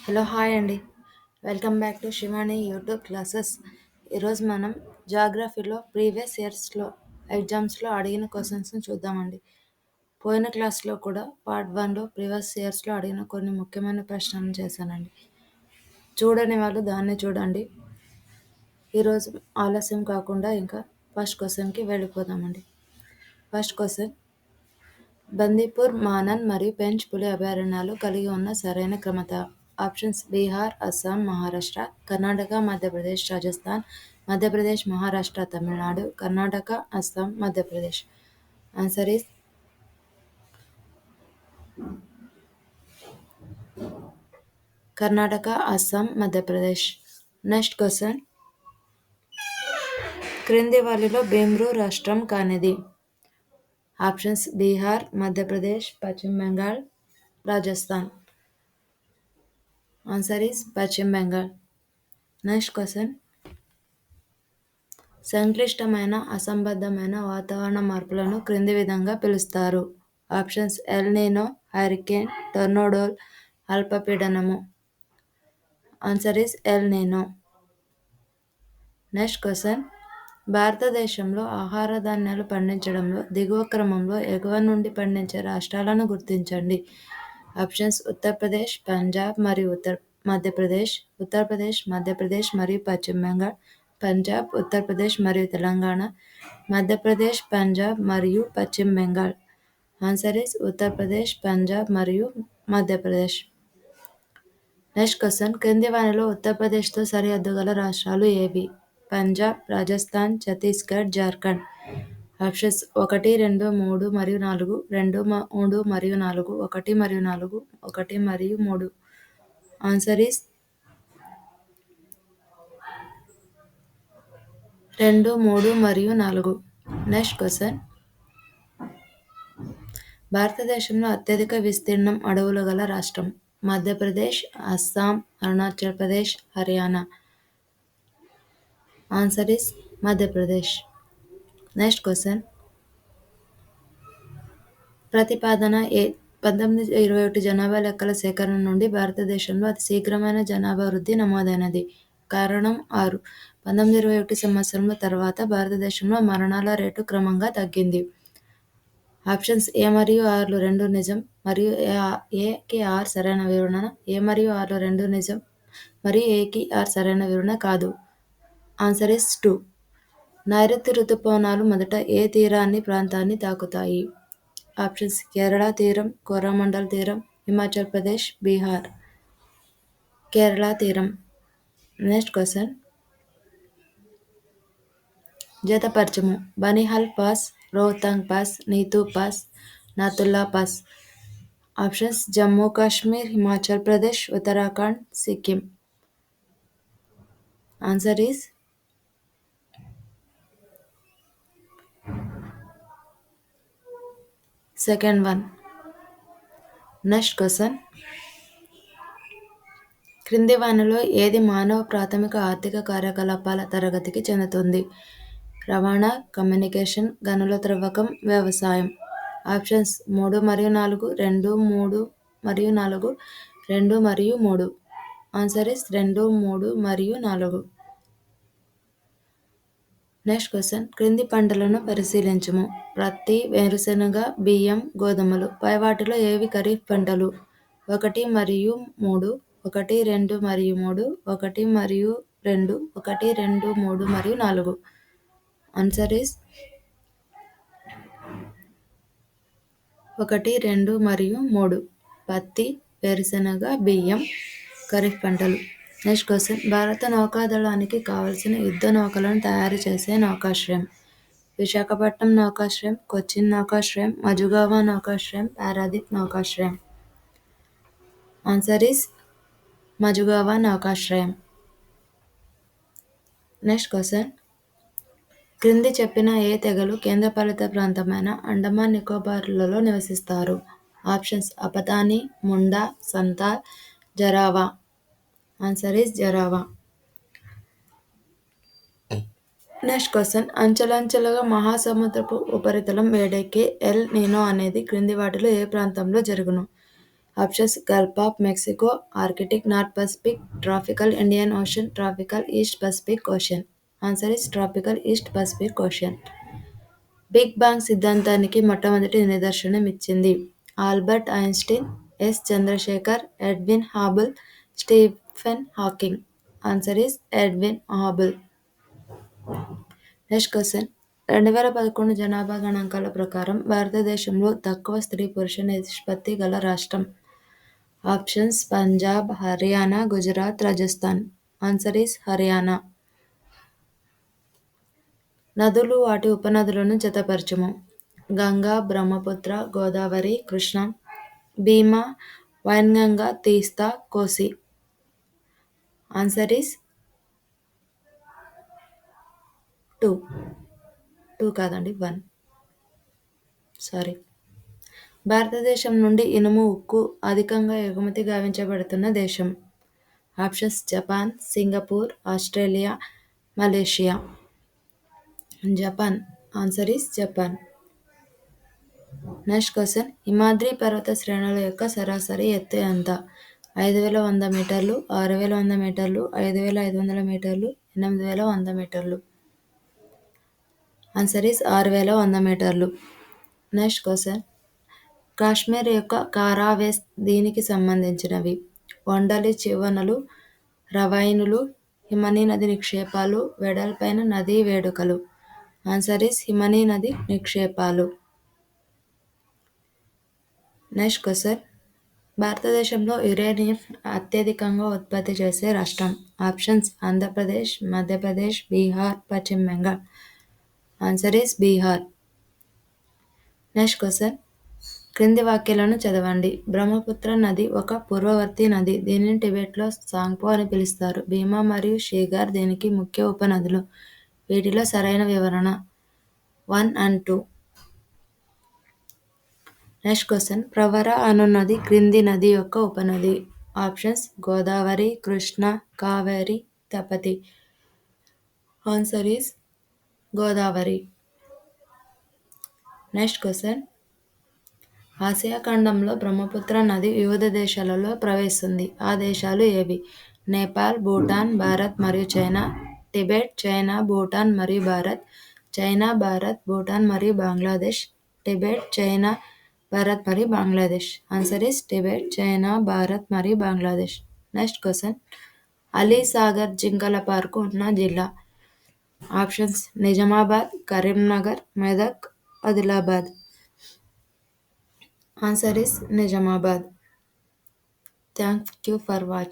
Hello hi అండి. Welcome back to Shivani YouTube classes. ఈరోజు మనం జాగ్రఫీలో ప్రీవియస్ ఇయర్స్లో ఎగ్జామ్స్లో అడిగిన క్వశ్చన్స్ని చూద్దామండి. పోయిన క్లాస్లో కూడా పార్ట్ 1లో ప్రీవియస్ ఇయర్స్లో అడిగిన కొన్ని ముఖ్యమైన ప్రశ్నలు చేశానండి. చూడని వాళ్ళు దాన్ని చూడండి. ఈరోజు ఆలస్యం కాకుండా ఇంకా ఫస్ట్ క్వశ్చన్కి వెళ్ళిపోదామండి. ఫస్ట్ క్వశ్చన్, బందీపూర్, మానన్ మరియు పెంచ్ పులి అభయారణ్యాలు కలిగి ఉన్న సరైన క్రమత. Options: Bihar, Assam, Maharashtra, Karnataka, Madhya Pradesh, Rajasthan, Madhya Pradesh, Maharashtra, Tamil Nadu, Karnataka, Assam, Madhya Pradesh. Answer is Karnataka, Assam, Madhya Pradesh. Next question, క్రింది వారిలో భీమ్రూ రాష్ట్రం కానిది. ఆప్షన్స్: బీహార్, మధ్యప్రదేశ్, పశ్చిమ బెంగాల్, రాజస్థాన్. ఆన్సర్ ఈస్ పశ్చిమ బెంగాల్. నెక్స్ట్ క్వశ్చన్, సంక్లిష్టమైన అసంబద్ధమైన వాతావరణ మార్పులను క్రింది విధంగా పిలుస్తారు. Options: El Nino, hurricane, tornadoes, అల్పపీడనము. Answer is El Nino. Next question, భారతదేశంలో ఆహార ధాన్యాలు పండించడంలో దిగువ క్రమంలో ఎగువ నుండి పండించే రాష్ట్రాలను గుర్తించండి. ఆప్షన్స్: ఉత్తరప్రదేశ్, పంజాబ్ మరియు మధ్యప్రదేశ్, ఉత్తరప్రదేశ్, మధ్యప్రదేశ్ మరియు పశ్చిమ బెంగాల్, పంజాబ్, ఉత్తరప్రదేశ్ మరియు తెలంగాణ, మధ్యప్రదేశ్, పంజాబ్ మరియు పశ్చిమ బెంగాల్. ఆన్సర్ ఈస్ ఉత్తరప్రదేశ్, పంజాబ్ మరియు మధ్యప్రదేశ్. నెక్స్ట్ క్వశ్చన్, క్రింది వానిలో ఉత్తరప్రదేశ్తో సరిహద్దు గల రాష్ట్రాలు ఏవి? పంజాబ్, రాజస్థాన్, ఛత్తీస్గఢ్, జార్ఖండ్. ఆప్షన్స్: 1, 2, 3 మరియు 4, 2, 3 మరియు 4, 1 మరియు 4, 1 మరియు 3. ఆన్సర్ ఈస్ 2, 3 మరియు 4. నెక్స్ట్ క్వశ్చన్, భారతదేశంలో అత్యధిక విస్తీర్ణం అడవులు గల రాష్ట్రం. Madhya Pradesh, Assam, Arunachal Pradesh, Haryana. Answer is Madhya Pradesh. Next question, ప్రతిపాదన ఏ. 1921 జనాభా లెక్కల సేకరణ నుండి భారతదేశంలో అతి శీఘ్రమైన జనాభా వృద్ధి నమోదైనది. కారణం 6. 1921 సంవత్సరంలో తర్వాత భారతదేశంలో మరణాల రేటు క్రమంగా తగ్గింది. ఆప్షన్స్: ఏ మరియు ఆర్లు రెండు నిజం మరియు ఏకి ఆర్ సరైన వివరణ, ఏ మరియు ఆర్లు రెండు నిజం మరియు ఏకి ఆర్ సరైన వివరణ కాదు. Answer is 2. నైరుతి రుతుపవనాలు మొదట ఏ తీరాన్ని ప్రాంతాన్ని తాకుతాయి? ఆప్షన్స్: కేరళ తీరం, కోరమండల్ తీరం, హిమాచల్ ప్రదేశ్, బీహార్. కేరళ తీరం. నెక్స్ట్ క్వశ్చన్, జతపరచము. Banihal pass, Rohtang pass, Niti pass, Nathula pass. Options: Jammu Kashmir, Himachal Pradesh, Uttarakhand, Sikkim. Answer is second one. Next question, క్రింది వానిలో ఏది మానవ ప్రాథమిక ఆర్థిక కార్యకలాపాల తరగతికి చెందుతుంది? రవాణా, కమ్యూనికేషన్, గనుల త్రవ్వకం, వ్యవసాయం. ఆప్షన్స్: 3 మరియు 4, 2, 3 మరియు 4, 2 మరియు 3. ఆన్సర్ ఇస్ 2, 3 మరియు 4. నెక్స్ట్ క్వశ్చన్, క్రింది పంటలను పరిశీలించుము. ప్రత్తి, వేరుశెనగ, బియ్యం, గోధుమలు. పై వాటిలో ఏవి ఖరీఫ్ పంటలు? 1 మరియు 3, 1, 2 మరియు 3, 1 మరియు 2, 1, 2, 3 మరియు 4. ఆన్సర్ ఇస్ 1, 2 మరియు 3. పత్తి, వేరుశెనగ, బియ్యం ఖరీఫ్ పంటలు. నెక్స్ట్ క్వశ్చన్, భారత నౌకాదళానికి కావలసిన యుద్ధ నౌకలను తయారు చేసే నౌకాశ్రయం. విశాఖపట్నం నౌకాశ్రయం, కొచ్చిన్ నౌకాశ్రయం, మజుగావా నౌకాశ్రయం, పారాదీప్ నౌకాశ్రయం. ఆన్సర్ ఈస్ మజుగావా నౌకాశ్రయం. నెక్స్ట్ క్వశ్చన్, క్రింది చెప్పిన ఏ తెగలు కేంద్రపాలిత ప్రాంతమైన అండమాన్ నికోబార్లలో నివసిస్తారు? Options: Apatani, Munda, Santhal, Jarawa. Answer is Jarawa. Next question, అంచెలంచెలుగా మహాసముద్రపు ఉపరితలం వేడెక్కి ఎల్ నీనో అనేది క్రింది వాటిలో ఏ ప్రాంతంలో జరుగును? Options gulf of Mexico, Arctic north Pacific, tropical Indian ocean, tropical east Pacific ocean. Answer is tropical east Pacific ocean. Big bang సిద్ధాంతానికి మొట్టమొదటి నిదర్శనం ఇచ్చింది. Albert Einstein, S Chandrashekhar, Edwin Hubble, Stephen Hawking. Answer is Edwin Hubble. Next question. 2011 జనాభా గణాంకాల ప్రకారం భారతదేశంలో తక్కువ స్త్రీ పురుష నిష్పత్తి గల రాష్ట్రం. Options Punjab, Haryana, Gujarat, Rajasthan. Answer is Haryana. నదులు వాటి ఉపనదులను జతపరచుము. గంగా, బ్రహ్మపుత్ర, గోదావరి, కృష్ణ. భీమా, వైన్గంగా, తీస్తా, కోసి. Answer is 2. 2 కాదండి, 1. సారీ. భారతదేశం నుండి ఇనుము ఉక్కు అధికంగా ఎగుమతి గావించబడుతున్న దేశం. Options Japan, Singapore, Australia, Malaysia. Japan. Answer is Japan. Next question. Himadri పర్వత శ్రేణుల యొక్క సరాసరి ఎత్తు ఎంత? 5100 మీటర్లు, 6100 మీటర్లు, 5500 మీటర్లు, 8100 మీటర్లు. ఆన్సర్ ఈస్ 6100 మీటర్లు. Next question. కాశ్మీర్ యొక్క కారావేస్ దీనికి సంబంధించినవి. వండలి చివనలు, రవైనులు, హిమనీ నది నిక్షేపాలు, వెడల్పైన నదీ వేడుకలు. ఆన్సర్ ఈస్ హిమనీ నది నిక్షేపాలు. Next question. భారతదేశంలో యురేనియం అత్యధికంగా ఉత్పత్తి చేసే రాష్ట్రం. ఆప్షన్స్ ఆంధ్రప్రదేశ్, మధ్యప్రదేశ్, బీహార్, పశ్చిమ Bengal. Answer is Bihar. Next question. క్రింది వాక్యాలను చదవండి. బ్రహ్మపుత్ర నది ఒక పూర్వవర్తి నది. దీనిని టిబెట్లో సాంగ్పో అని పిలుస్తారు. భీమా మరియు షీగార్ దీనికి ముఖ్య ఉపనదులు. వీటిలో సరైన వివరణ 1 and 2. Next question. ప్రవర అనున్నది క్రింది నది యొక్క ఉపనది. Options Godavari, Krishna, Kaveri, Tapti. Answer is Godavari. Next question. Asia ఖండంలో బ్రహ్మపుత్ర నది వివిధ దేశాలలో ప్రవహిస్తుంది. ఆ దేశాలు ఏవి? నేపాల్, భూటాన్, భారత్ మరియు చైనా. టిబెట్, చైనా, భూటాన్ మరియు భారత్. చైనా, భారత్, భూటాన్ మరియు బంగ్లాదేశ్. టిబెట్, చైనా, భారత్ మరియు Bangladesh. Answer is Tibet, China, Bharat మరియు బంగ్లాదేశ్. Next question. అలీ సాగర్ జింకల పార్కు ఉన్న జిల్లా. Options Nizamabad, Karimnagar, Medak, Adilabad. Answer is Nizamabad. Thank you for watching.